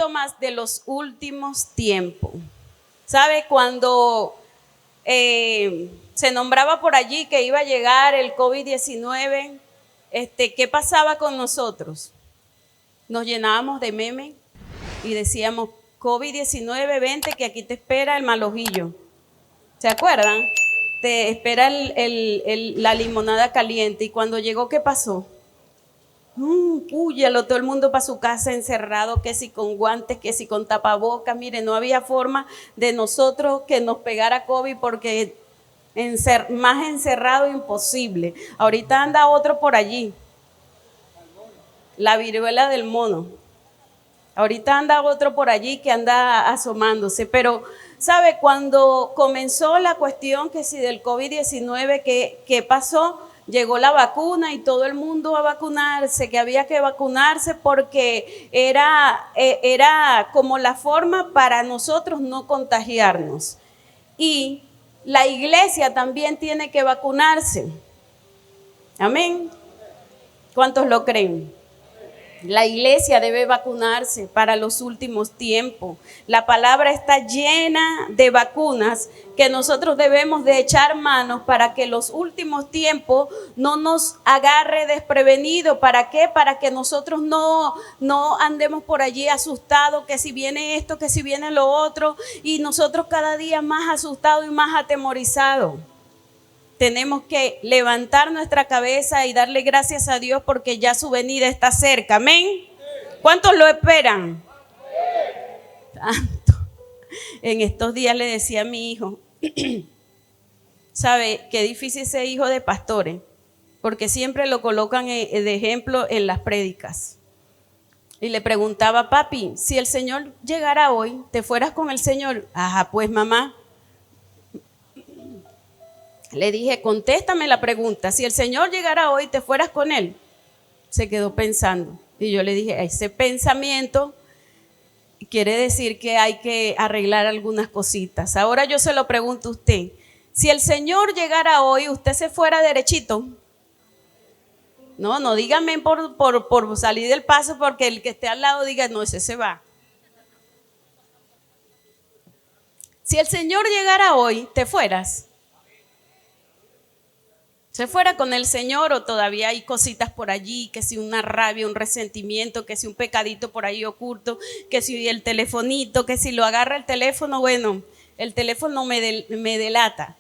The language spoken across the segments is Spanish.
síntomas de los últimos tiempos. ¿Sabe? Cuando se nombraba por allí que iba a llegar el COVID-19, ¿qué pasaba con nosotros? Nos llenábamos de memes y decíamos, COVID-19, vente que aquí te espera el mal ojillo. ¿Se acuerdan? Te espera la limonada caliente. Y cuando llegó, ¿qué pasó? Púyalo, todo el mundo para su casa encerrado, que si con guantes, que si con tapabocas. Mire, no había forma de nosotros que nos pegara COVID porque más encerrado imposible. Ahorita anda otro por allí, la viruela del mono. Ahorita anda otro por allí que anda asomándose, pero ¿sabe? Cuando comenzó la cuestión que si del COVID-19, ¿qué pasó? Llegó la vacuna y todo el mundo a vacunarse, que había que vacunarse porque era como la forma para nosotros no contagiarnos. Y la iglesia también tiene que vacunarse. Amén. ¿Cuántos lo creen? La iglesia debe vacunarse para los últimos tiempos. La palabra está llena de vacunas que nosotros debemos de echar manos para que los últimos tiempos no nos agarre desprevenido. ¿Para qué? Para que nosotros no andemos por allí asustados, que si viene esto, que si viene lo otro, y nosotros cada día más asustados y más atemorizados. Tenemos que levantar nuestra cabeza y darle gracias a Dios porque ya su venida está cerca. ¿Amén? ¿Cuántos lo esperan? Tanto. En estos días le decía a mi hijo, ¿sabe qué difícil ser hijo de pastores? Porque siempre lo colocan de ejemplo en las prédicas. Y le preguntaba, papi, si el Señor llegara hoy, ¿te fueras con el Señor? Ajá, pues mamá. Le dije, contéstame la pregunta, si el Señor llegara hoy, ¿te fueras con Él? Se quedó pensando y yo le dije, ese pensamiento quiere decir que hay que arreglar algunas cositas. Ahora yo se lo pregunto a usted, si el Señor llegara hoy, ¿usted se fuera derechito? No dígame por salir del paso porque el que esté al lado diga, no, ese se va. Si el Señor llegara hoy, ¿te fueras? ¿Se fuera con el Señor o todavía hay cositas por allí? Que si una rabia, un resentimiento, que si un pecadito por ahí oculto, que si el telefonito, que si lo agarra el teléfono, bueno, el teléfono me delata.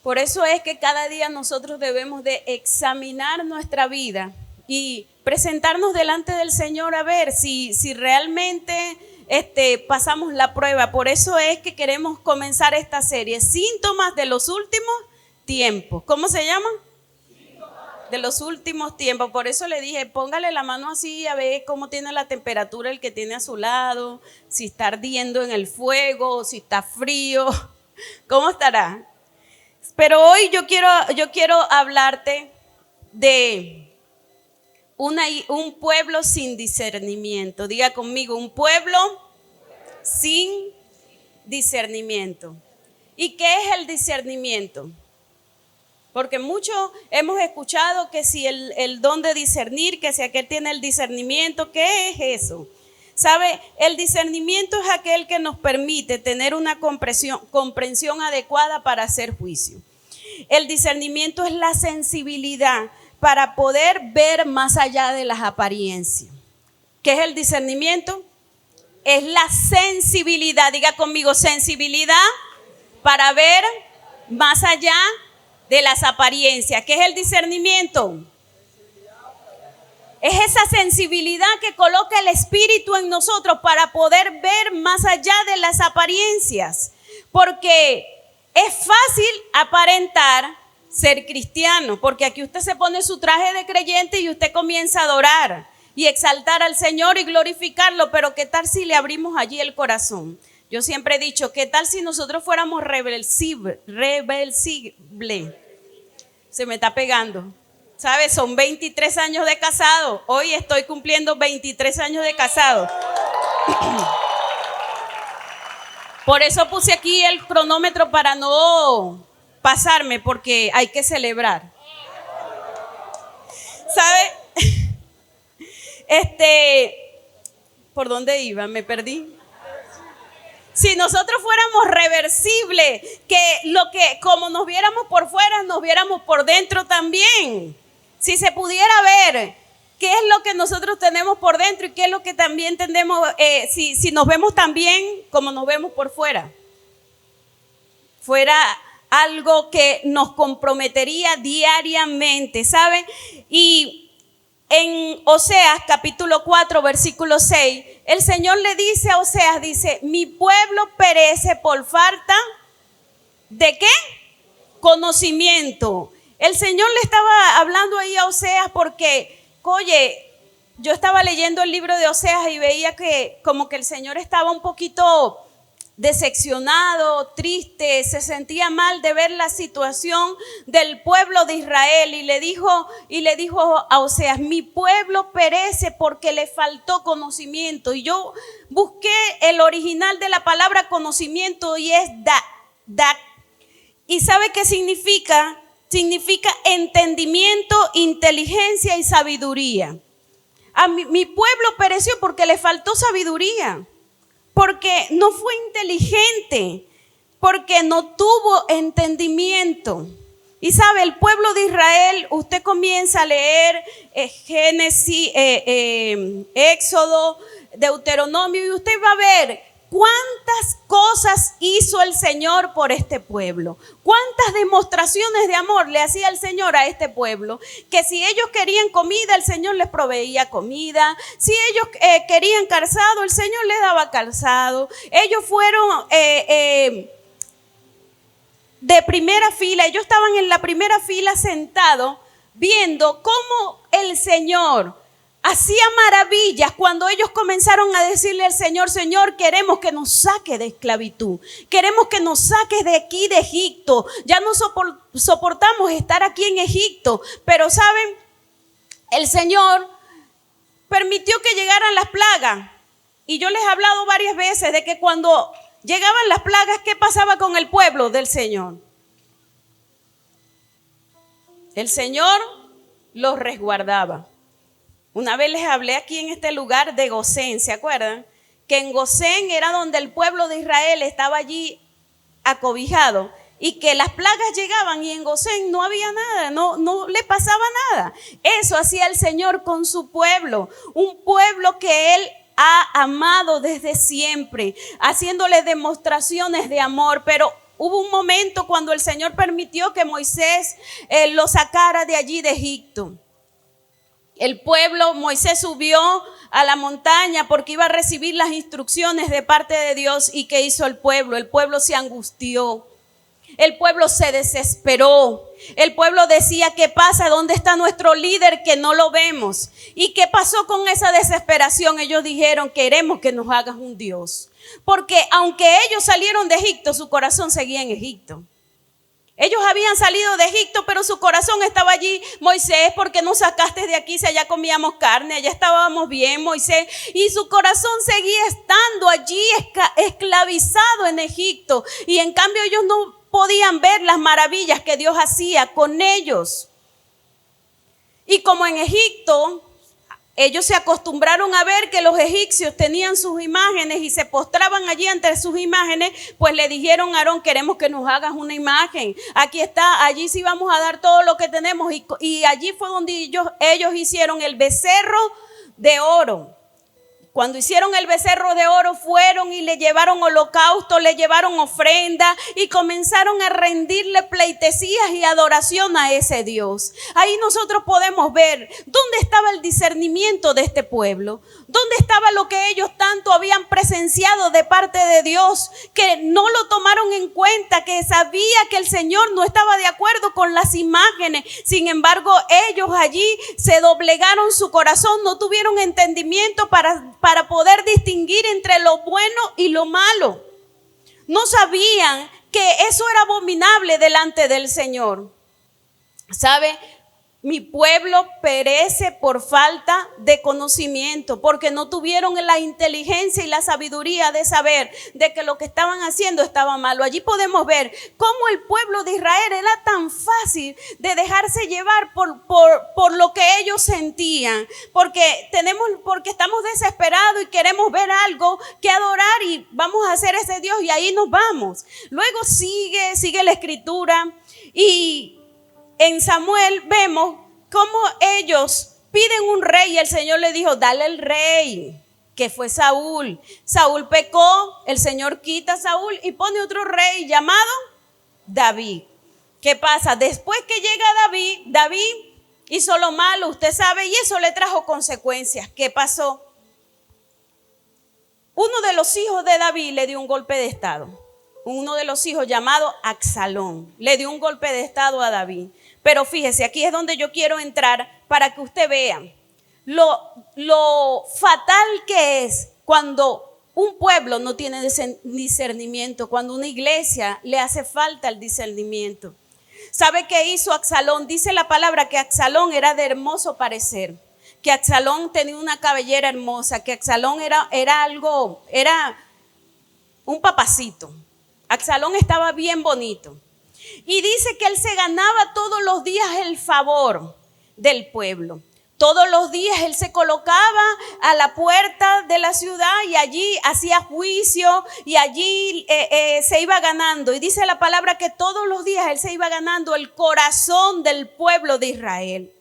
Por eso es que cada día nosotros debemos de examinar nuestra vida y presentarnos delante del Señor a ver si realmente pasamos la prueba. Por eso es que queremos comenzar esta serie, Síntomas de los últimos tiempos. ¿Cómo se llama? De los últimos tiempos. Por eso le dije, póngale la mano así a ver cómo tiene la temperatura el que tiene a su lado, si está ardiendo en el fuego, si está frío, ¿cómo estará? Pero hoy yo quiero hablarte de un pueblo sin discernimiento. Diga conmigo, un pueblo sin discernimiento. ¿Y qué es el discernimiento? Porque muchos hemos escuchado que si el don de discernir, que si aquel tiene el discernimiento, ¿qué es eso? ¿Sabe? El discernimiento es aquel que nos permite tener una comprensión adecuada para hacer juicio. El discernimiento es la sensibilidad para poder ver más allá de las apariencias. ¿Qué es el discernimiento? Es la sensibilidad, diga conmigo, sensibilidad para ver más allá de las apariencias. ¿Qué es el discernimiento? Es esa sensibilidad que coloca el Espíritu en nosotros para poder ver más allá de las apariencias. Porque es fácil aparentar ser cristiano, porque aquí usted se pone su traje de creyente y usted comienza a adorar y exaltar al Señor y glorificarlo, pero ¿qué tal si le abrimos allí el corazón? Yo siempre he dicho, ¿qué tal si nosotros fuéramos reversibles? Se me está pegando. ¿Sabes? Son 23 años de casado. Hoy estoy cumpliendo 23 años de casado. Por eso puse aquí el cronómetro para no pasarme, porque hay que celebrar. ¿Sabe? ¿Por dónde iba? Me perdí. Si nosotros fuéramos reversibles, como nos viéramos por fuera, nos viéramos por dentro también. Si se pudiera ver qué es lo que nosotros tenemos por dentro y qué es lo que también tenemos, si nos vemos también como nos vemos por fuera. Fuera algo que nos comprometería diariamente, ¿saben? Y en Oseas capítulo 4 versículo 6, el Señor le dice a Oseas, dice, mi pueblo perece por falta ¿de qué? Conocimiento. El Señor le estaba hablando ahí a Oseas porque, oye, yo estaba leyendo el libro de Oseas y veía que como que el Señor estaba un poquito decepcionado, triste, se sentía mal de ver la situación del pueblo de Israel y le dijo a Oseas, mi pueblo perece porque le faltó conocimiento. Y yo busqué el original de la palabra conocimiento y es da. ¿Y sabe qué significa? Significa entendimiento, inteligencia y sabiduría. Mi pueblo pereció porque le faltó sabiduría. Porque no fue inteligente, porque no tuvo entendimiento. Y sabe, el pueblo de Israel, usted comienza a leer Génesis, Éxodo, Deuteronomio, y usted va a ver cuántas cosas hizo el Señor por este pueblo. Cuántas demostraciones de amor le hacía el Señor a este pueblo. Que si ellos querían comida, el Señor les proveía comida. Si ellos querían calzado, el Señor les daba calzado. Ellos fueron de primera fila. Ellos estaban en la primera fila sentados viendo cómo el Señor hacía maravillas cuando ellos comenzaron a decirle al Señor, Señor, queremos que nos saque de esclavitud. Queremos que nos saques de aquí de Egipto. Ya no soportamos estar aquí en Egipto. Pero ¿saben? El Señor permitió que llegaran las plagas. Y yo les he hablado varias veces de que cuando llegaban las plagas, ¿qué pasaba con el pueblo del Señor? El Señor los resguardaba. Una vez les hablé aquí en este lugar de Gosén, ¿se acuerdan? Que en Gosén era donde el pueblo de Israel estaba allí acobijado y que las plagas llegaban y en Gosén no había nada, no le pasaba nada. Eso hacía el Señor con su pueblo, un pueblo que Él ha amado desde siempre, haciéndole demostraciones de amor, pero hubo un momento cuando el Señor permitió que Moisés lo sacara de allí de Egipto. El pueblo, Moisés subió a la montaña porque iba a recibir las instrucciones de parte de Dios. ¿Y qué hizo el pueblo? El pueblo se angustió. El pueblo se desesperó. El pueblo decía, ¿qué pasa? ¿Dónde está nuestro líder que no lo vemos? ¿Y qué pasó con esa desesperación? Ellos dijeron, queremos que nos hagas un Dios. Porque aunque ellos salieron de Egipto, su corazón seguía en Egipto. Ellos habían salido de Egipto, pero su corazón estaba allí. Moisés, ¿por qué nos sacaste de aquí si allá comíamos carne? Allá estábamos bien, Moisés. Y su corazón seguía estando allí esclavizado en Egipto. Y en cambio ellos no podían ver las maravillas que Dios hacía con ellos. Y como en Egipto ellos se acostumbraron a ver que los egipcios tenían sus imágenes y se postraban allí ante sus imágenes, pues le dijeron a Aarón, queremos que nos hagas una imagen. Aquí está, allí sí vamos a dar todo lo que tenemos. Y allí fue donde ellos hicieron el becerro de oro. Cuando hicieron el becerro de oro, fueron y le llevaron holocausto, le llevaron ofrenda y comenzaron a rendirle pleitesías y adoración a ese Dios. Ahí nosotros podemos ver dónde estaba el discernimiento de este pueblo, dónde estaba lo que ellos tanto habían presenciado de parte de Dios, que no lo tomaron en cuenta, que sabía que el Señor no estaba de acuerdo con las imágenes. Sin embargo, ellos allí se doblegaron su corazón, no tuvieron entendimiento para poder distinguir entre lo bueno y lo malo. No sabían que eso era abominable delante del Señor. ¿Sabe? Mi pueblo perece por falta de conocimiento, porque no tuvieron la inteligencia y la sabiduría de saber de que lo que estaban haciendo estaba malo. Allí podemos ver cómo el pueblo de Israel era tan fácil de dejarse llevar por lo que ellos sentían, porque estamos desesperados y queremos ver algo que adorar y vamos a hacer ese Dios y ahí nos vamos. Luego sigue la escritura y en Samuel vemos cómo ellos piden un rey y el Señor le dijo, dale el rey, que fue Saúl. Saúl pecó, el Señor quita a Saúl y pone otro rey llamado David. ¿Qué pasa? Después que llega David hizo lo malo, usted sabe, y eso le trajo consecuencias. ¿Qué pasó? Uno de los hijos de David le dio un golpe de estado. Uno de los hijos llamado Absalón le dio un golpe de estado a David. Pero fíjese, aquí es donde yo quiero entrar para que usted vea lo fatal que es cuando un pueblo no tiene discernimiento, cuando una iglesia le hace falta el discernimiento. ¿Sabe qué hizo Absalón? Dice la palabra que Absalón era de hermoso parecer, que Absalón tenía una cabellera hermosa, que Absalón era un papacito. Absalón estaba bien bonito. Y dice que él se ganaba todos los días el favor del pueblo. Todos los días él se colocaba a la puerta de la ciudad y allí hacía juicio y allí se iba ganando. Y dice la palabra que todos los días él se iba ganando el corazón del pueblo de Israel.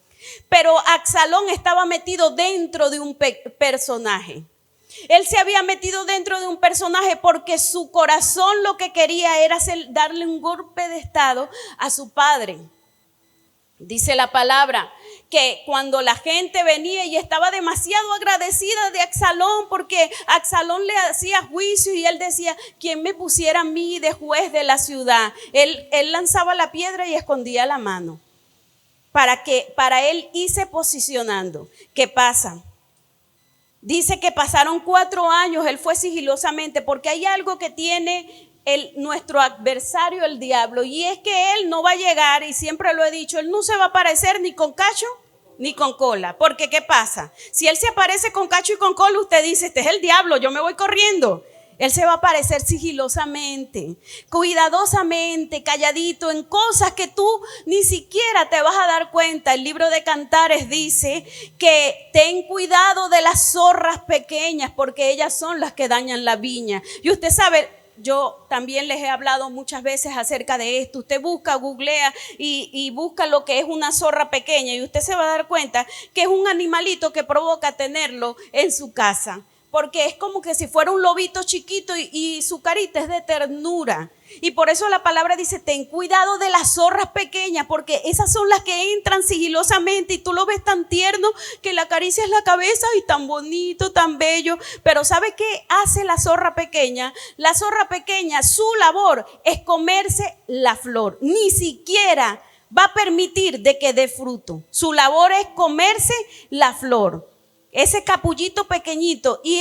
Pero Absalón estaba metido dentro de un personaje. Él se había metido dentro de un personaje porque su corazón lo que quería era darle un golpe de estado a su padre. Dice la palabra que cuando la gente venía y estaba demasiado agradecida de Absalón porque Absalón le hacía juicio y él decía, ¿quién me pusiera a mí de juez de la ciudad? Él lanzaba la piedra y escondía la mano para él irse posicionando. ¿Qué pasa? Dice que pasaron 4 años, él fue sigilosamente, porque hay algo que tiene nuestro adversario, el diablo, y es que él no va a llegar, y siempre lo he dicho, él no se va a aparecer ni con cacho ni con cola, porque ¿qué pasa? Si él se aparece con cacho y con cola, usted dice, este es el diablo, yo me voy corriendo. Él se va a aparecer sigilosamente, cuidadosamente, calladito, en cosas que tú ni siquiera te vas a dar cuenta. El libro de Cantares dice que ten cuidado de las zorras pequeñas porque ellas son las que dañan la viña. Y usted sabe, yo también les he hablado muchas veces acerca de esto. Usted googlea y busca lo que es una zorra pequeña y usted se va a dar cuenta que es un animalito que provoca tenerlo en su casa. Porque es como que si fuera un lobito chiquito y su carita es de ternura. Y por eso la palabra dice, ten cuidado de las zorras pequeñas, porque esas son las que entran sigilosamente y tú lo ves tan tierno que le acaricias la cabeza y tan bonito, tan bello. Pero ¿sabe qué hace la zorra pequeña? La zorra pequeña, su labor es comerse la flor. Ni siquiera va a permitir de que dé fruto. Su labor es comerse la flor. Ese capullito pequeñito y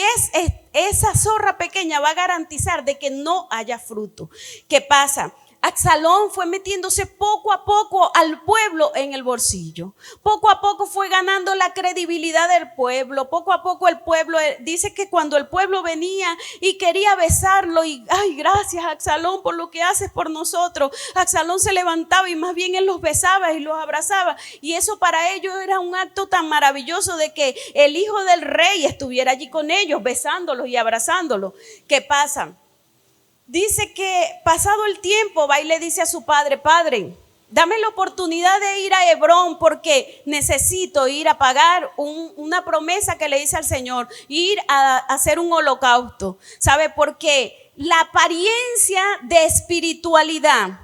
esa zorra pequeña va a garantizar de que no haya fruto. ¿Qué pasa? Absalón fue metiéndose poco a poco al pueblo en el bolsillo. Poco a poco fue ganando la credibilidad del pueblo. Poco a poco el pueblo, dice que cuando el pueblo venía y quería besarlo y, ay, gracias Absalón por lo que haces por nosotros. Absalón se levantaba y más bien él los besaba y los abrazaba. Y eso para ellos era un acto tan maravilloso de que el hijo del rey estuviera allí con ellos, besándolos y abrazándolos. ¿Qué pasa? Dice que pasado el tiempo va y le dice a su padre, padre, dame la oportunidad de ir a Hebrón porque necesito ir a pagar una promesa que le hice al Señor, ir a hacer un holocausto. ¿Sabe por qué? La apariencia de espiritualidad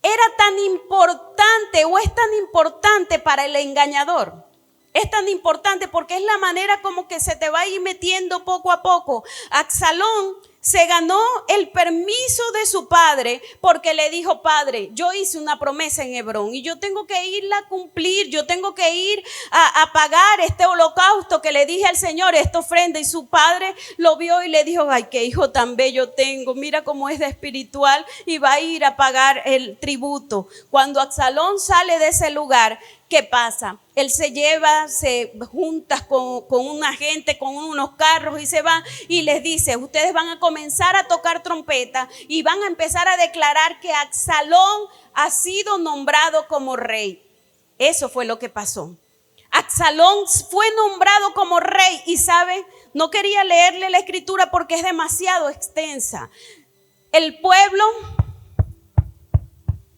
era tan importante o es tan importante para el engañador. Es tan importante porque es la manera como que se te va a ir metiendo poco a poco. Absalón se ganó el permiso de su padre porque le dijo, padre, yo hice una promesa en Hebrón y yo tengo que irla a cumplir, yo tengo que ir a pagar este holocausto que le dije al Señor, esta ofrenda. Y su padre lo vio y le dijo, ay, qué hijo tan bello tengo, mira cómo es de espiritual, y va a ir a pagar el tributo. Cuando Absalón sale de ese lugar, ¿qué pasa? Él se junta con una gente, con unos carros y se va y les dice, ustedes van a comenzar a tocar trompeta y van a empezar a declarar que Absalón ha sido nombrado como rey. Eso fue lo que pasó. Absalón fue nombrado como rey y ¿sabe? No quería leerle la escritura porque es demasiado extensa. El pueblo,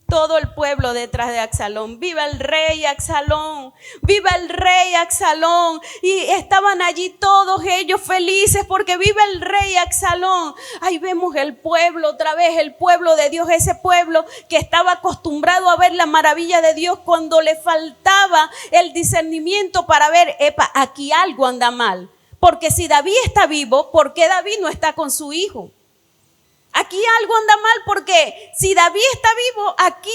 todo el pueblo detrás de Absalón, viva el rey Absalón, viva el rey Absalón. Y estaban allí todos ellos felices porque viva el rey Absalón. Ahí vemos el pueblo otra vez, el pueblo de Dios, ese pueblo que estaba acostumbrado a ver la maravilla de Dios cuando le faltaba el discernimiento para ver, aquí algo anda mal. Porque si David está vivo, ¿por qué David no está con su hijo? Aquí algo anda mal porque si David está vivo, aquí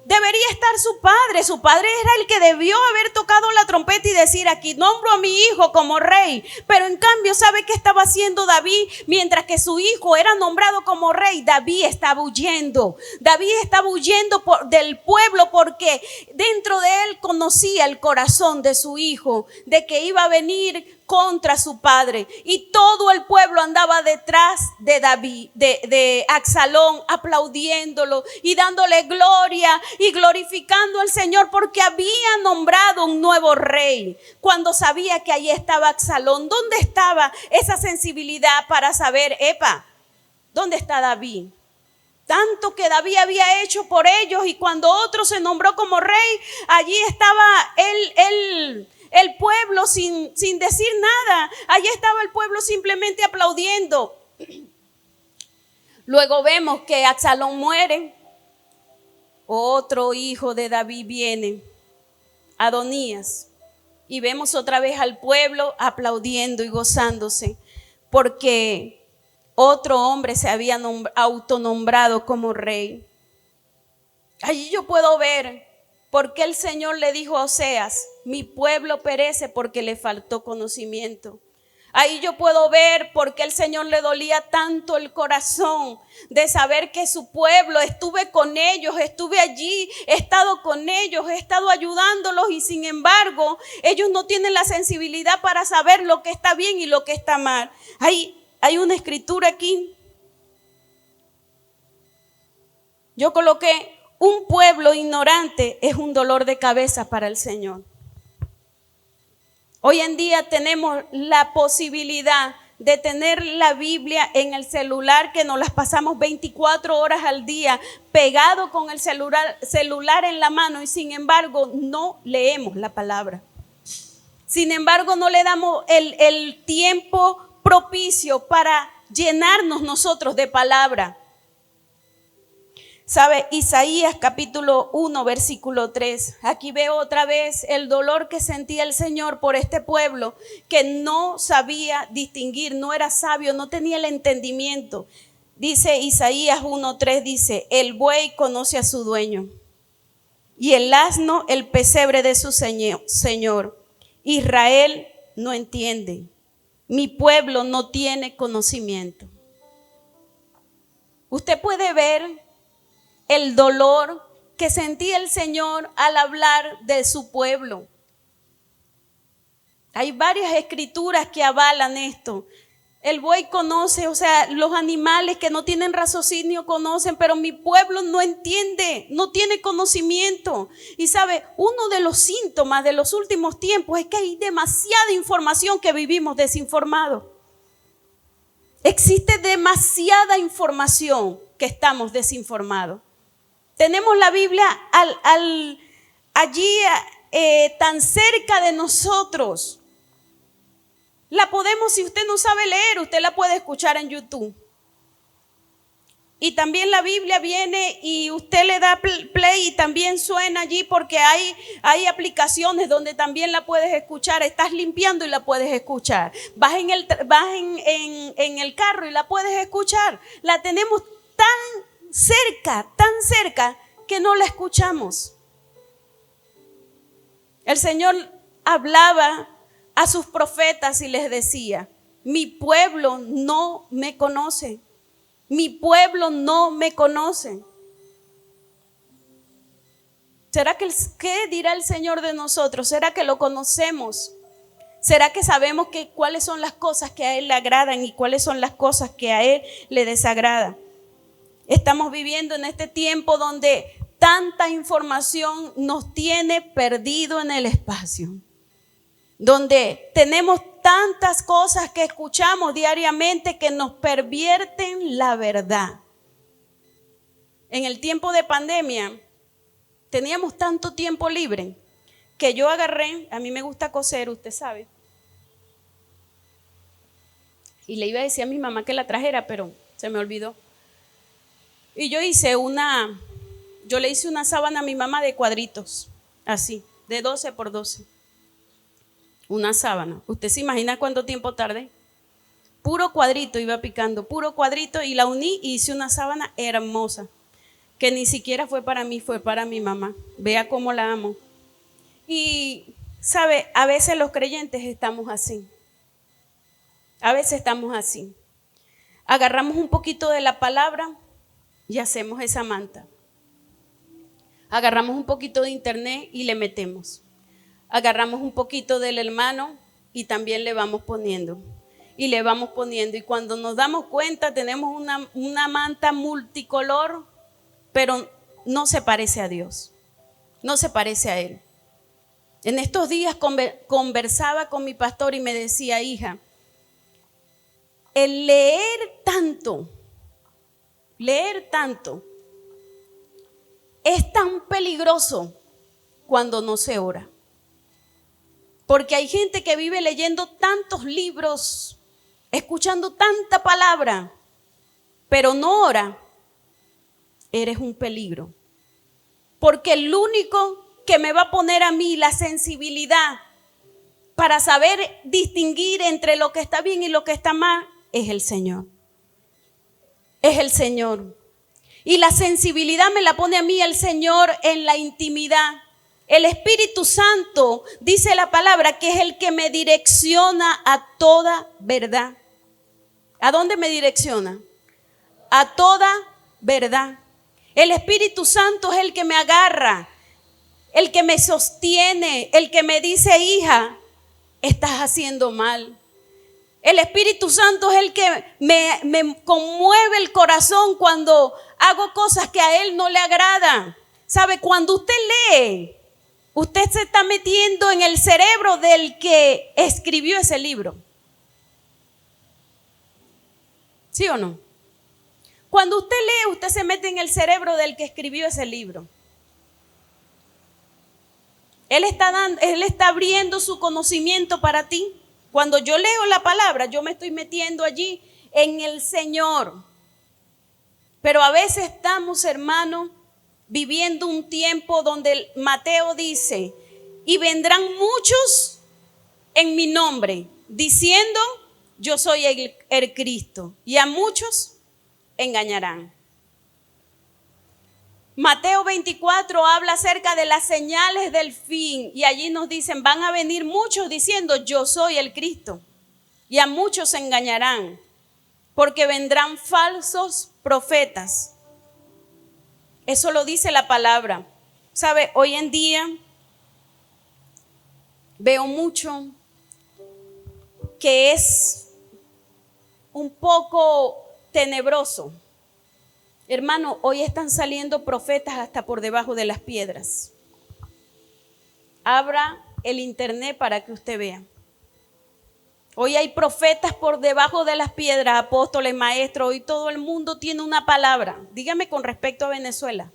debería estar su padre. Su padre era el que debió haber tocado la trompeta y decir, aquí nombro a mi hijo como rey. Pero en cambio, ¿sabe qué estaba haciendo David? Mientras que su hijo era nombrado como rey, David estaba huyendo. David estaba huyendo del pueblo porque dentro de él conocía el corazón de su hijo, de que iba a venir contra su padre, y todo el pueblo andaba detrás de David, de Absalón, aplaudiéndolo y dándole gloria y glorificando al Señor porque había nombrado un nuevo rey. Cuando sabía que allí estaba Absalón, ¿dónde estaba esa sensibilidad para saber, ¿dónde está David? Tanto que David había hecho por ellos, y cuando otro se nombró como rey, allí estaba el pueblo sin decir nada. Allí estaba el pueblo simplemente aplaudiendo. Luego vemos que Absalón muere. Otro hijo de David viene, Adonías. Y vemos otra vez al pueblo aplaudiendo y gozándose porque otro hombre se había autonombrado como rey. Allí yo puedo ver por qué el Señor le dijo a Oseas, mi pueblo perece porque le faltó conocimiento. Ahí yo puedo ver por qué el Señor le dolía tanto el corazón de saber que su pueblo, estuve con ellos, estuve allí, he estado con ellos, he estado ayudándolos, y sin embargo ellos no tienen la sensibilidad para saber lo que está bien y lo que está mal. Hay una escritura aquí. Yo coloqué, un pueblo ignorante es un dolor de cabeza para el Señor. Hoy en día tenemos la posibilidad de tener la Biblia en el celular, que nos las pasamos 24 horas al día pegado con el celular en la mano, y sin embargo no leemos la palabra. Sin embargo no le damos el tiempo propicio para llenarnos nosotros de palabra. ¿Sabe? Isaías capítulo 1 versículo 3. Aquí veo otra vez el dolor que sentía el Señor por este pueblo que no sabía distinguir, no era sabio, no tenía el entendimiento. Dice Isaías 1:3, dice, el buey conoce a su dueño y el asno el pesebre de su señor. Israel no entiende, mi pueblo no tiene conocimiento. Usted puede ver el dolor que sentía el Señor al hablar de su pueblo. Hay varias escrituras que avalan esto. El buey conoce, o sea, los animales que no tienen raciocinio conocen, pero mi pueblo no entiende, no tiene conocimiento. Y sabe, uno de los síntomas de los últimos tiempos es que hay demasiada información que vivimos desinformados. Existe demasiada información que estamos desinformados. Tenemos la Biblia allí tan cerca de nosotros. La podemos, si usted no sabe leer, usted la puede escuchar en YouTube. Y también la Biblia viene y usted le da play y también suena allí, porque hay aplicaciones donde también la puedes escuchar. Estás limpiando y la puedes escuchar. Vas en el carro y la puedes escuchar. La tenemos tan cerca que no la escuchamos. El Señor hablaba a sus profetas y les decía, mi pueblo no me conoce, mi pueblo no me conoce. ¿Será que qué dirá el Señor de nosotros? ¿Será que lo conocemos? ¿Será que sabemos cuáles son las cosas que a Él le agradan y cuáles son las cosas que a Él le desagradan? Estamos viviendo en este tiempo donde tanta información nos tiene perdido en el espacio, donde tenemos tantas cosas que escuchamos diariamente que nos pervierten la verdad. En el tiempo de pandemia teníamos tanto tiempo libre que yo agarré, a mí me gusta coser, usted sabe, y le iba a decir a mi mamá que la trajera, pero se me olvidó. Y yo le hice una sábana a mi mamá de cuadritos, así, de 12 por 12. Una sábana. ¿Usted se imagina cuánto tiempo tardé? Puro cuadrito iba picando, puro cuadrito, y la uní y hice una sábana hermosa, que ni siquiera fue para mí, fue para mi mamá. Vea cómo la amo. Y, ¿sabe? A veces los creyentes estamos así. A veces estamos así. Agarramos un poquito de la palabra y hacemos esa manta. Agarramos un poquito de internet y le metemos. Agarramos un poquito del hermano y también le vamos poniendo. Y le vamos poniendo. Y cuando nos damos cuenta tenemos una manta multicolor, pero no se parece a Dios. No se parece a Él. En estos días conversaba con mi pastor y me decía: hija, el leer tanto es tan peligroso cuando no se ora. Porque hay gente que vive leyendo tantos libros, escuchando tanta palabra, pero no ora. Eres un peligro. Porque el único que me va a poner a mí la sensibilidad para saber distinguir entre lo que está bien y lo que está mal es el Señor. Es el Señor. Y la sensibilidad me la pone a mí el Señor en la intimidad. El Espíritu Santo, dice la palabra, que es el que me direcciona a toda verdad. ¿A dónde me direcciona? A toda verdad. El Espíritu Santo es el que me agarra, el que me sostiene, el que me dice: hija, estás haciendo mal. El Espíritu Santo es el que me conmueve el corazón cuando hago cosas que a Él no le agradan. ¿Sabe? Cuando usted lee, usted se está metiendo en el cerebro del que escribió ese libro. ¿Sí o no? Cuando usted lee, usted se mete en el cerebro del que escribió ese libro. Él está abriendo su conocimiento para ti. Cuando yo leo la palabra, yo me estoy metiendo allí en el Señor. Pero a veces estamos, hermanos, viviendo un tiempo donde Mateo dice: y vendrán muchos en mi nombre, diciendo: yo soy el Cristo, y a muchos engañarán. Mateo 24 habla acerca de las señales del fin, y allí nos dicen: van a venir muchos diciendo: yo soy el Cristo, y a muchos engañarán, porque vendrán falsos profetas. Eso lo dice la palabra. ¿Sabe? Hoy en día veo mucho que es un poco tenebroso. Hermano, hoy están saliendo profetas hasta por debajo de las piedras. Abra el internet para que usted vea. Hoy hay profetas por debajo de las piedras, apóstoles, maestros. Hoy todo el mundo tiene una palabra. Dígame con respecto a Venezuela.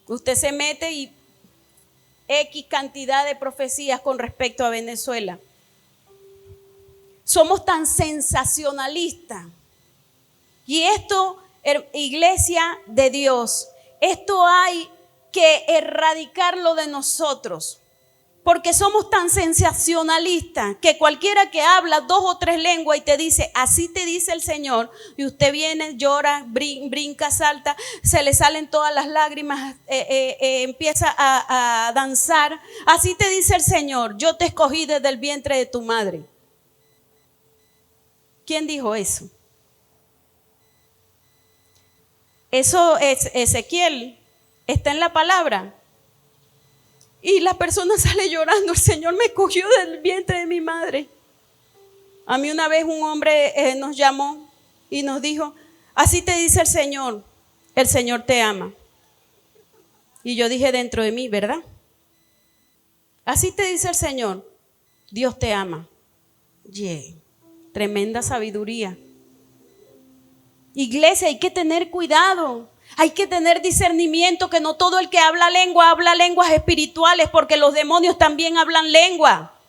Usted se mete y X cantidad de profecías con respecto a Venezuela. Somos tan sensacionalistas. Y esto, iglesia de Dios, esto hay que erradicarlo de nosotros, porque somos tan sensacionalistas que cualquiera que habla 2 o 3 lenguas y te dice: así te dice el Señor, y usted viene, llora, brinca, salta, se le salen todas las lágrimas, empieza a danzar. Así te dice el Señor: yo te escogí desde el vientre de tu madre. ¿Quién dijo eso? Eso es Ezequiel, está en la palabra. y la persona sale llorando. El Señor me cogió del vientre de mi madre. A mí una vez un hombre nos llamó y nos dijo: así te dice el Señor te ama. Y yo dije dentro de mí, ¿verdad? Así te dice el Señor, Dios te ama. Tremenda sabiduría. Iglesia, hay que tener cuidado. Hay que tener discernimiento, que no todo el que habla lenguas espirituales, porque los demonios también hablan lengua.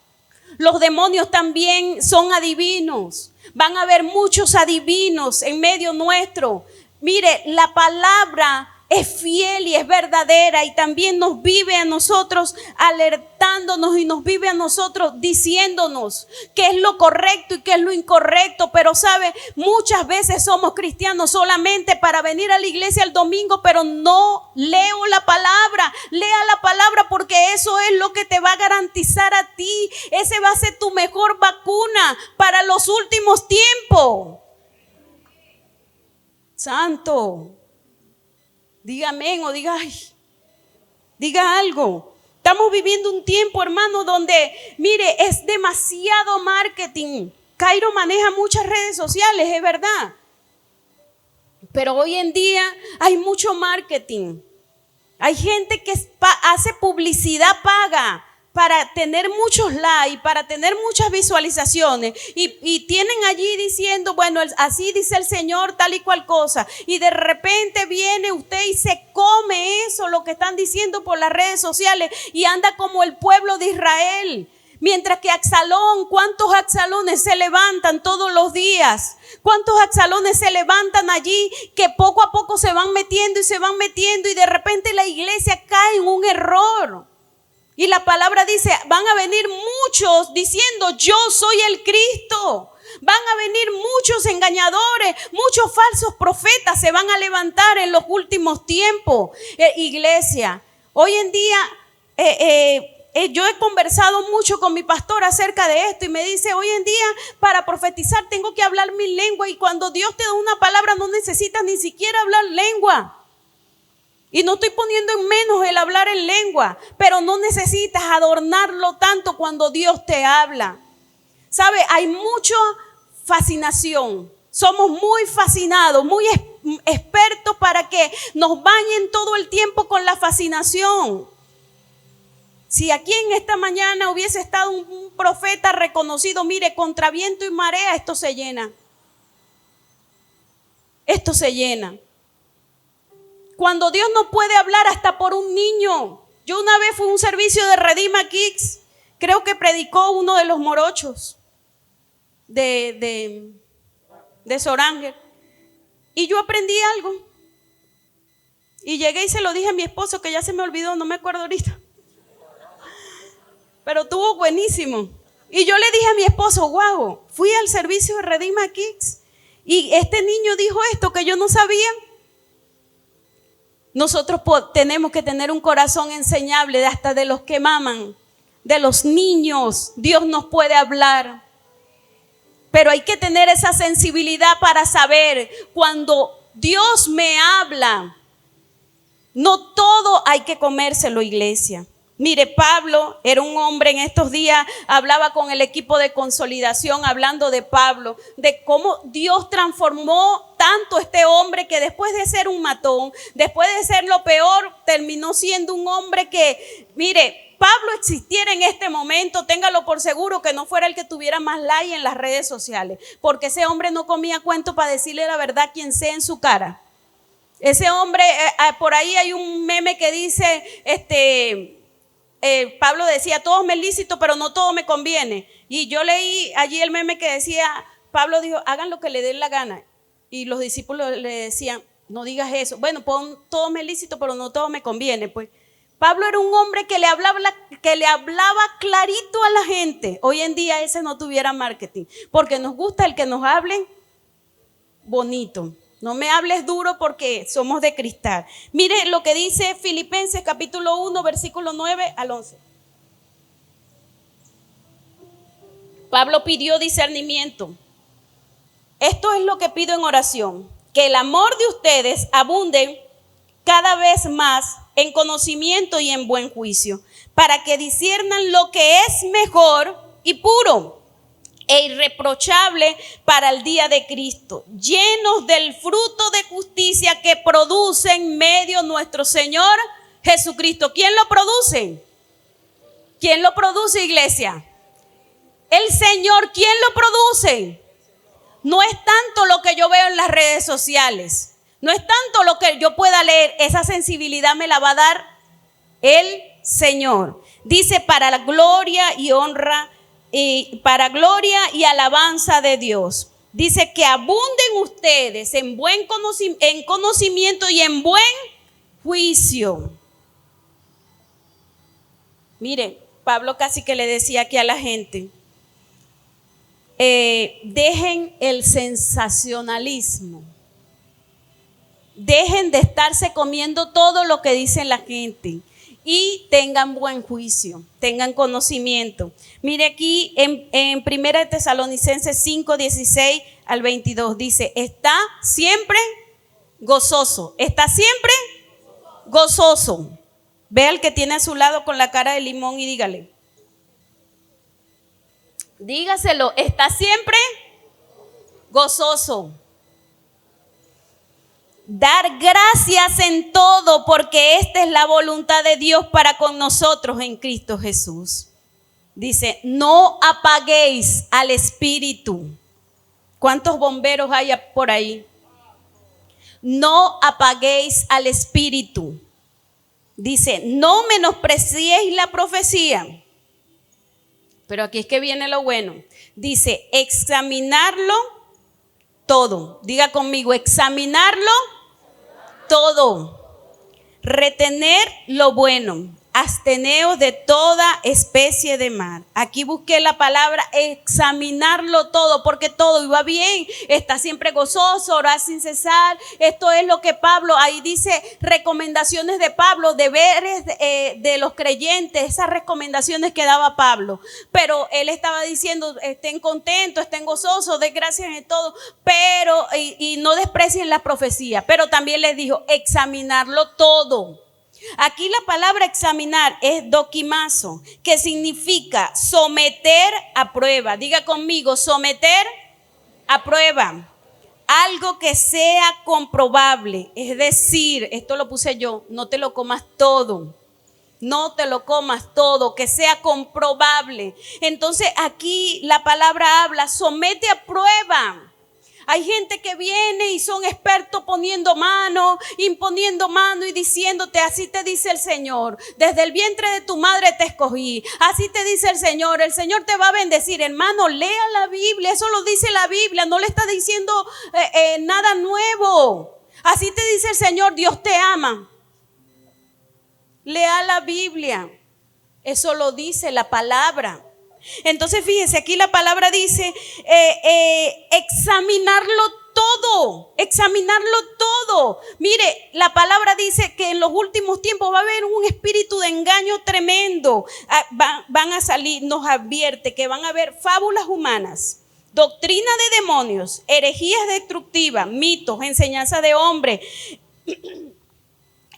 Los demonios también son adivinos. Van a haber muchos adivinos en medio nuestro. Mire, la palabra es fiel y es verdadera, y también nos vive a nosotros alertándonos, y nos vive a nosotros diciéndonos qué es lo correcto y qué es lo incorrecto. Pero sabe, muchas veces somos cristianos solamente para venir a la iglesia el domingo, pero no leo la palabra. Lea la palabra, porque eso es lo que te va a garantizar a ti. Ese va a ser tu mejor vacuna para los últimos tiempos. Santo, diga amén o diga ay, diga algo. Estamos viviendo un tiempo, hermano, donde, mire, es demasiado marketing. Cairo maneja muchas redes sociales, es verdad. Pero hoy en día hay mucho marketing. Hay gente que hace publicidad paga para tener muchos likes, para tener muchas visualizaciones, y tienen allí diciendo, bueno, así dice el Señor, tal y cual cosa, y de repente viene usted y se come eso, lo que están diciendo por las redes sociales, y anda como el pueblo de Israel. Mientras que Absalón, ¿cuántos Absalones se levantan todos los días? ¿Cuántos Absalones se levantan allí que poco a poco se van metiendo y de repente la iglesia cae en un error? Y la palabra dice, van a venir muchos diciendo, yo soy el Cristo. Van a venir muchos engañadores, muchos falsos profetas se van a levantar en los últimos tiempos. Iglesia, hoy en día yo he conversado mucho con mi pastor acerca de esto, y me dice, hoy en día para profetizar tengo que hablar mi lengua, y cuando Dios te da una palabra no necesitas ni siquiera hablar lengua. Y no estoy poniendo en menos el hablar en lengua, pero no necesitas adornarlo tanto cuando Dios te habla. ¿Sabe? Hay mucha fascinación. Somos muy fascinados, muy expertos para que nos bañen todo el tiempo con la fascinación. Si aquí en esta mañana hubiese estado un profeta reconocido, mire, contra viento y marea, esto se llena. Esto se llena. Cuando Dios no puede hablar hasta por un niño. Yo una vez fui a un servicio de Redima Kids, creo que predicó uno de los morochos de Soranger, y yo aprendí algo, y llegué y se lo dije a mi esposo, que ya se me olvidó, no me acuerdo ahorita, pero estuvo buenísimo. Y yo le dije a mi esposo, wow, fui al servicio de Redima Kids y este niño dijo esto que yo no sabía. Nosotros tenemos que tener un corazón enseñable, hasta de los que maman, de los niños. Dios nos puede hablar. Pero hay que tener esa sensibilidad para saber cuando Dios me habla. No todo hay que comérselo, iglesia. Mire, Pablo era un hombre, en estos días hablaba con el equipo de consolidación, hablando de Pablo, de cómo Dios transformó tanto a este hombre, que después de ser un matón, después de ser lo peor, terminó siendo un hombre que, mire, Pablo existiera en este momento, téngalo por seguro que no fuera el que tuviera más like en las redes sociales, porque ese hombre no comía cuento para decirle la verdad a quien sea en su cara. Ese hombre, por ahí hay un meme que dice, Pablo decía, todo me es lícito, pero no todo me conviene. Y yo leí allí el meme que decía, Pablo dijo, hagan lo que le den la gana. Y los discípulos le decían, no digas eso. Bueno, pon, todo me es lícito, pero no todo me conviene. Pues Pablo era un hombre que le hablaba clarito a la gente. Hoy en día ese no tuviera marketing, porque nos gusta el que nos hablen bonito. No me hables duro, porque somos de cristal. Mire lo que dice Filipenses capítulo 1, versículo 9 al 11. Pablo pidió discernimiento. Esto es lo que pido en oración: que el amor de ustedes abunde cada vez más en conocimiento y en buen juicio, para que disciernan lo que es mejor y puro e irreprochable para el día de Cristo, llenos del fruto de justicia que produce en medio nuestro Señor Jesucristo. ¿Quién lo produce? ¿Quién lo produce, iglesia? El Señor. ¿Quién lo produce? No es tanto lo que yo veo en las redes sociales, no es tanto lo que yo pueda leer, esa sensibilidad me la va a dar el Señor. Dice, para la gloria y honra, para gloria y alabanza de Dios. Dice que abunden ustedes en conocimiento y en buen juicio. Mire, Pablo casi que le decía aquí a la gente, dejen el sensacionalismo, dejen de estarse comiendo todo lo que dice la gente y tengan buen juicio, tengan conocimiento. Mire aquí en 1 Tesalonicenses 5, 16 al 22 dice, está siempre gozoso, está siempre gozoso. Ve al que tiene a su lado con la cara de limón y dígaselo, está siempre gozoso. Dar gracias en todo, porque esta es la voluntad de Dios para con nosotros en Cristo Jesús. Dice, no apaguéis al espíritu. ¿Cuántos bomberos hay por ahí? No apaguéis al espíritu. Dice, no menospreciéis la profecía. Pero aquí es que viene lo bueno. Dice, examinarlo todo. Diga conmigo, examinarlo todo. Retener lo bueno. Absteneos de toda especie de mal. Aquí busqué la palabra examinarlo todo, porque todo iba bien, está siempre gozoso, orar sin cesar. Esto es lo que Pablo, ahí dice recomendaciones de Pablo, deberes de los creyentes, esas recomendaciones que daba Pablo. Pero él estaba diciendo, estén contentos, estén gozosos, den gracias en todo, pero y no desprecien la profecía. Pero también les dijo, examinarlo todo. Aquí la palabra examinar es dokimazo, que significa someter a prueba. Diga conmigo, someter a prueba. Algo que sea comprobable. Es decir, esto lo puse yo, no te lo comas todo. No te lo comas todo, que sea comprobable. Entonces aquí la palabra habla, somete a prueba. Hay gente que viene y son expertos poniendo mano, imponiendo mano y diciéndote, así te dice el Señor, desde el vientre de tu madre te escogí, así te dice el Señor te va a bendecir. Hermano, lea la Biblia, eso lo dice la Biblia, no le está diciendo nada nuevo. Así te dice el Señor, Dios te ama. Lea la Biblia, eso lo dice la palabra. Entonces fíjese, aquí la palabra dice examinarlo todo, examinarlo todo. Mire, la palabra dice que en los últimos tiempos va a haber un espíritu de engaño tremendo. Van a salir, nos advierte que van a haber fábulas humanas, doctrina de demonios, herejías destructivas, mitos, enseñanza de hombres,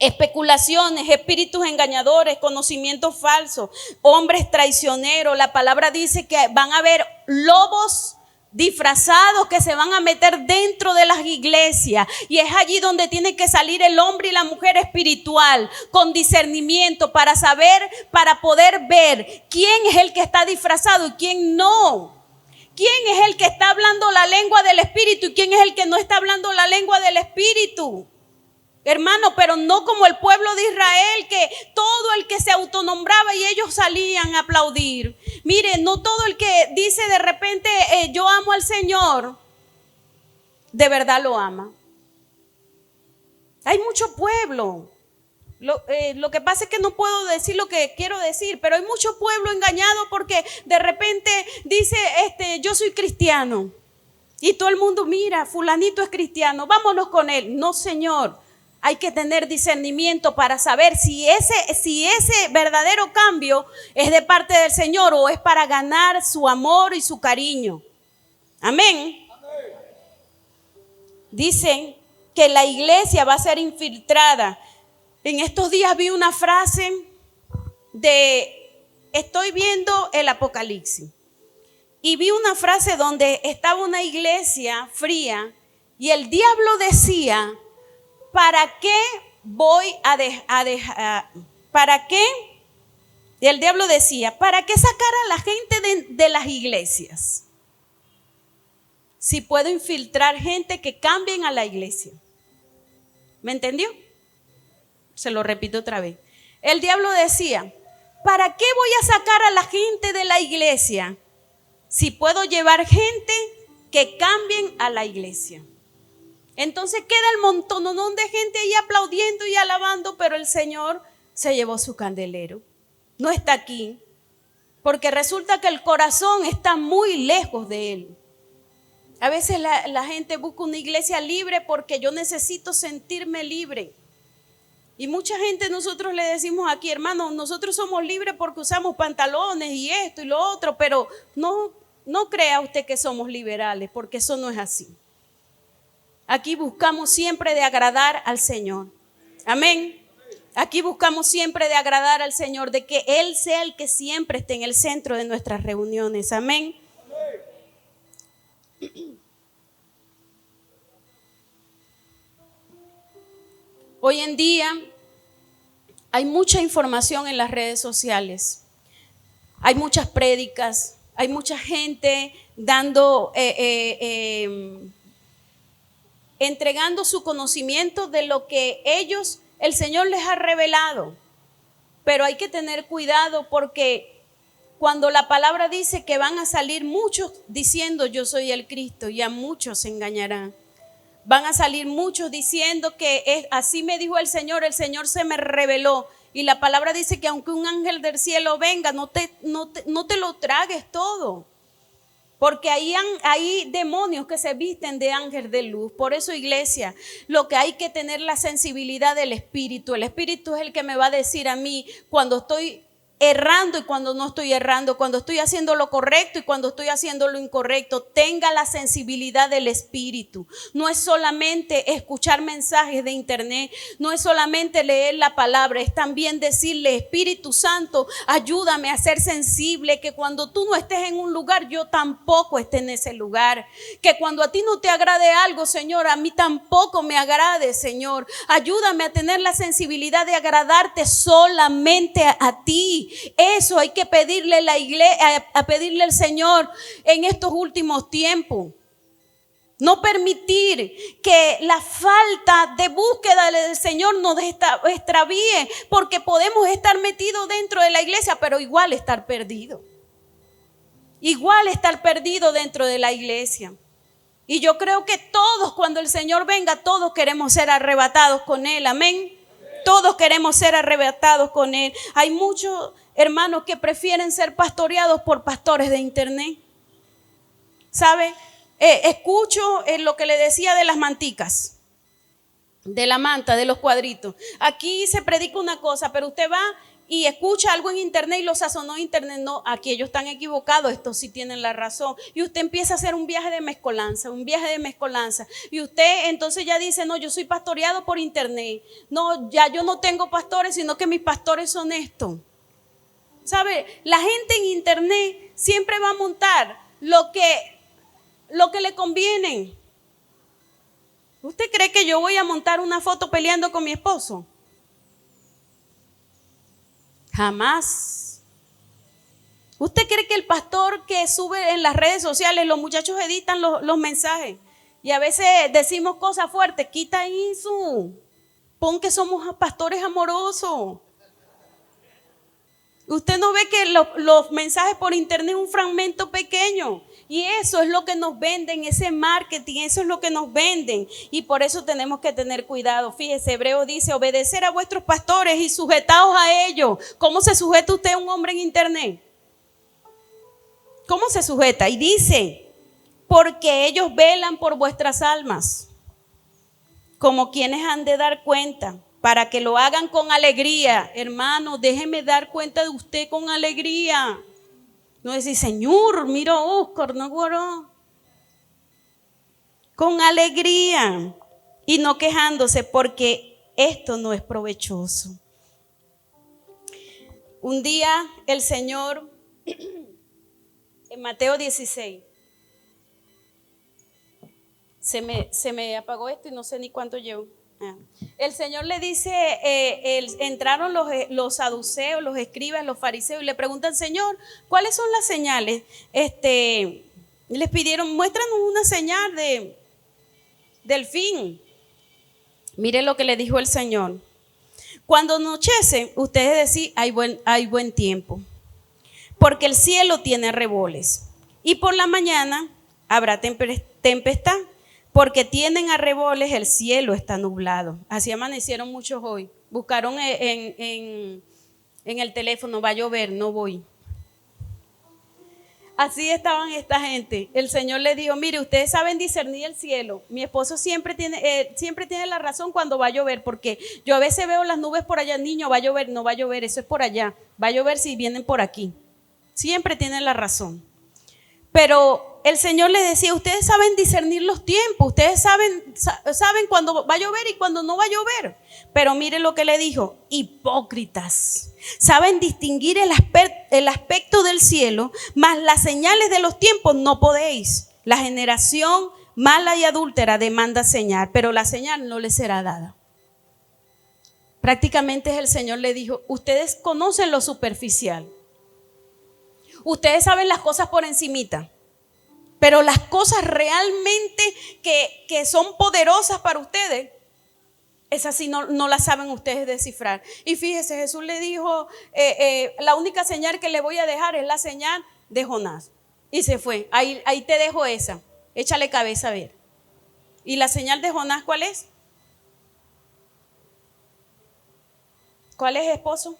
especulaciones, espíritus engañadores, conocimientos falsos, hombres traicioneros. La palabra dice que van a haber lobos disfrazados que se van a meter dentro de las iglesias, y es allí donde tiene que salir el hombre y la mujer espiritual con discernimiento para saber, para poder ver quién es el que está disfrazado y quién no. ¿Quién es el que está hablando la lengua del espíritu y quién es el que no está hablando la lengua del espíritu? Hermano, pero no como el pueblo de Israel, que todo el que se autonombraba y ellos salían a aplaudir. Mire, no todo el que dice de repente yo amo al Señor, de verdad lo ama. Hay mucho pueblo. Lo que pasa es que no puedo decir lo que quiero decir, pero hay mucho pueblo engañado porque de repente dice yo soy cristiano. Y todo el mundo, mira, fulanito es cristiano, vámonos con él. No, Señor. Hay que tener discernimiento para saber si ese verdadero cambio es de parte del Señor o es para ganar su amor y su cariño. Amén. Dicen que la iglesia va a ser infiltrada En estos días vi una frase estoy viendo el Apocalipsis. Y vi una frase donde estaba una iglesia fría y el diablo decía, ¿para qué voy a dejar? ¿Para qué? Y el diablo decía, ¿para qué sacar a la gente de las iglesias? Si puedo infiltrar gente que cambien a la iglesia. ¿Me entendió? Se lo repito otra vez. El diablo decía, ¿para qué voy a sacar a la gente de la iglesia si puedo llevar gente que cambien a la iglesia? Entonces queda el montononón de gente ahí aplaudiendo y alabando, pero el Señor se llevó su candelero. No está aquí, porque resulta que el corazón está muy lejos de Él. A veces la gente busca una iglesia libre porque yo necesito sentirme libre. Y mucha gente nosotros le decimos aquí, hermano, nosotros somos libres porque usamos pantalones y esto y lo otro, pero no crea usted que somos liberales, porque eso no es así. Aquí buscamos siempre de agradar al Señor. Amén. Aquí buscamos siempre de agradar al Señor, de que Él sea el que siempre esté en el centro de nuestras reuniones. Amén. Hoy en día hay mucha información en las redes sociales, hay muchas prédicas, hay mucha gente dando, entregando su conocimiento de lo que el Señor les ha revelado. Pero hay que tener cuidado porque cuando la palabra dice que van a salir muchos diciendo yo soy el Cristo, y a muchos se engañarán. Van a salir muchos diciendo que así me dijo el Señor se me reveló. Y la palabra dice que aunque un ángel del cielo venga, no te lo tragues todo. Porque hay demonios que se visten de ángel de luz. Por eso, iglesia, lo que hay que tener la sensibilidad del Espíritu. El Espíritu es el que me va a decir a mí cuando estoy errando y cuando no estoy errando, cuando estoy haciendo lo correcto y cuando estoy haciendo lo incorrecto. Tenga la sensibilidad del Espíritu. No es solamente escuchar mensajes de internet, no es solamente leer la palabra, es también decirle, Espíritu Santo, ayúdame a ser sensible, que cuando tú no estés en un lugar, yo tampoco esté en ese lugar. Que cuando a ti no te agrade algo, Señor, a mí tampoco me agrade, Señor. Ayúdame a tener la sensibilidad de agradarte solamente a ti. Eso hay que pedirle a la iglesia, a pedirle al Señor en estos últimos tiempos. No permitir que la falta de búsqueda del Señor nos extravíe, porque podemos estar metidos dentro de la iglesia, pero igual estar perdido. Igual estar perdido dentro de la iglesia. Y yo creo que todos, cuando el Señor venga, todos queremos ser arrebatados con Él. Amén. Todos queremos ser arrebatados con Él. Hay muchos hermanos que prefieren ser pastoreados por pastores de internet. ¿Sabe? Escucho lo que le decía de las manticas, de la manta, de los cuadritos. Aquí se predica una cosa, pero usted va y escucha algo en internet y lo sazonó en internet. No, aquí ellos están equivocados, estos sí tienen la razón. Y usted empieza a hacer un viaje de mezcolanza. Y usted entonces ya dice, no, yo soy pastoreado por internet. No, ya yo no tengo pastores, sino que mis pastores son estos. ¿Sabe? La gente en internet siempre va a montar lo que le conviene. ¿Usted cree que yo voy a montar una foto peleando con mi esposo? Jamás. ¿Usted cree que el pastor que sube en las redes sociales, los muchachos editan los mensajes y a veces decimos cosas fuertes? Quita eso. Pon que somos pastores amorosos. Usted no ve que los mensajes por internet es un fragmento pequeño. Y eso es lo que nos venden, ese marketing, eso es lo que nos venden. Y por eso tenemos que tener cuidado. Fíjese, Hebreo dice, obedecer a vuestros pastores y sujetaos a ellos. ¿Cómo se sujeta usted a un hombre en internet? ¿Cómo se sujeta? Y dice, porque ellos velan por vuestras almas, como quienes han de dar cuenta, para que lo hagan con alegría. Hermano, déjeme dar cuenta de usted con alegría. No decir, Señor, mira Oscar, no guaró. Con alegría y no quejándose, porque esto no es provechoso. Un día el Señor, en Mateo 16, se me apagó esto y no sé ni cuánto llevo. El Señor le dice, entraron los saduceos, los escribas, los fariseos y le preguntan, Señor, ¿cuáles son las señales? Les pidieron, muéstranos una señal del fin. Mire lo que le dijo el Señor. Cuando anochece, ustedes decís, hay buen tiempo, porque el cielo tiene arreboles. Y por la mañana habrá tempestad, porque tienen arreboles, el cielo está nublado. Así amanecieron muchos hoy. Buscaron en el teléfono, va a llover, no voy. Así estaban esta gente. El Señor les dijo, mire, ustedes saben discernir el cielo. Mi esposo siempre tiene la razón cuando va a llover, porque yo a veces veo las nubes por allá, niño, va a llover, no va a llover, eso es por allá. Va a llover si vienen por aquí. Siempre tienen la razón. Pero el Señor les decía, ustedes saben discernir los tiempos, ustedes saben cuándo va a llover y cuándo no va a llover. Pero mire lo que le dijo, hipócritas, saben distinguir el aspecto del cielo, mas las señales de los tiempos no podéis. La generación mala y adúltera demanda señal, pero la señal no les será dada. Prácticamente el Señor le dijo, ustedes conocen lo superficial. Ustedes saben las cosas por encimita, pero las cosas realmente que son poderosas para ustedes, esas sí no las saben ustedes descifrar. Y fíjese, Jesús le dijo, la única señal que le voy a dejar es la señal de Jonás. Y se fue, ahí te dejo esa, échale cabeza a ver. ¿Y la señal de Jonás cuál es? ¿Cuál es, esposo?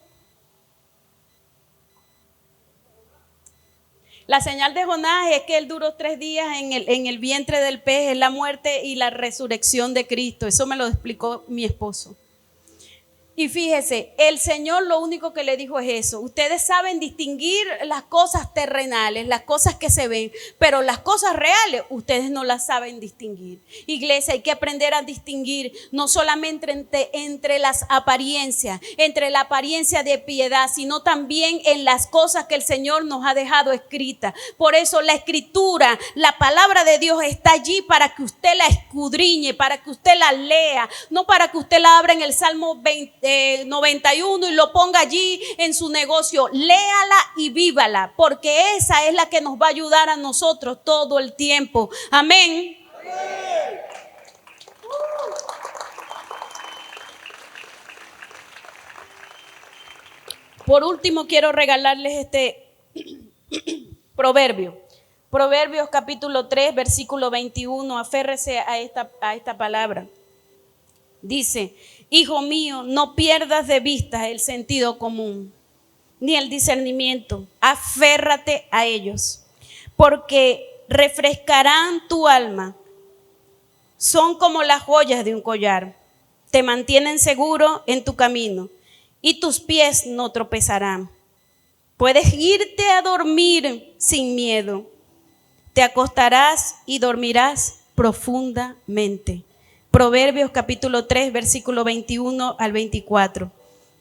La señal de Jonás es que él duró 3 días en el vientre del pez, es la muerte y la resurrección de Cristo. Eso me lo explicó mi esposo. Y fíjese, el Señor lo único que le dijo es eso. Ustedes saben distinguir las cosas terrenales, las cosas que se ven, pero las cosas reales ustedes no las saben distinguir. Iglesia, hay que aprender a distinguir no solamente entre las apariencias, entre la apariencia de piedad, sino también en las cosas que el Señor nos ha dejado escritas. Por eso la escritura, la palabra de Dios está allí para que usted la escudriñe, para que usted la lea, no para que usted la abra en el Salmo 91 y lo ponga allí en su negocio. Léala y vívala, porque esa es la que nos va a ayudar a nosotros todo el tiempo. Amén. Por último, quiero regalarles este proverbio. Proverbios capítulo 3, versículo 21. Aférrese a esta palabra. Dice, hijo mío, no pierdas de vista el sentido común, ni el discernimiento. Aférrate a ellos, porque refrescarán tu alma. Son como las joyas de un collar. Te mantienen seguro en tu camino y tus pies no tropezarán. Puedes irte a dormir sin miedo. Te acostarás y dormirás profundamente. Proverbios capítulo 3, versículo 21 al 24.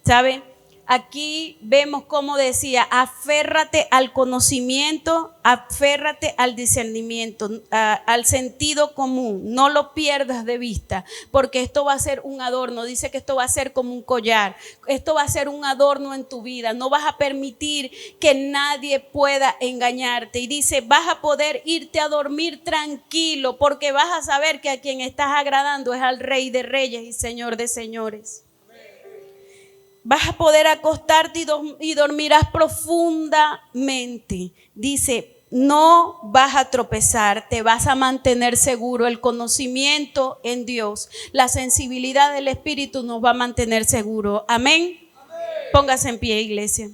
¿Sabe? Aquí vemos cómo decía, aférrate al conocimiento, aférrate al discernimiento, al sentido común. No lo pierdas de vista, porque esto va a ser un adorno. Dice que esto va a ser como un collar. Esto va a ser un adorno en tu vida. No vas a permitir que nadie pueda engañarte. Y dice, vas a poder irte a dormir tranquilo, porque vas a saber que a quien estás agradando es al Rey de Reyes y Señor de Señores. Vas a poder acostarte y dormirás profundamente. Dice, no vas a tropezar, te vas a mantener seguro. El conocimiento en Dios, la sensibilidad del Espíritu nos va a mantener seguro. Amén. Póngase en pie, iglesia.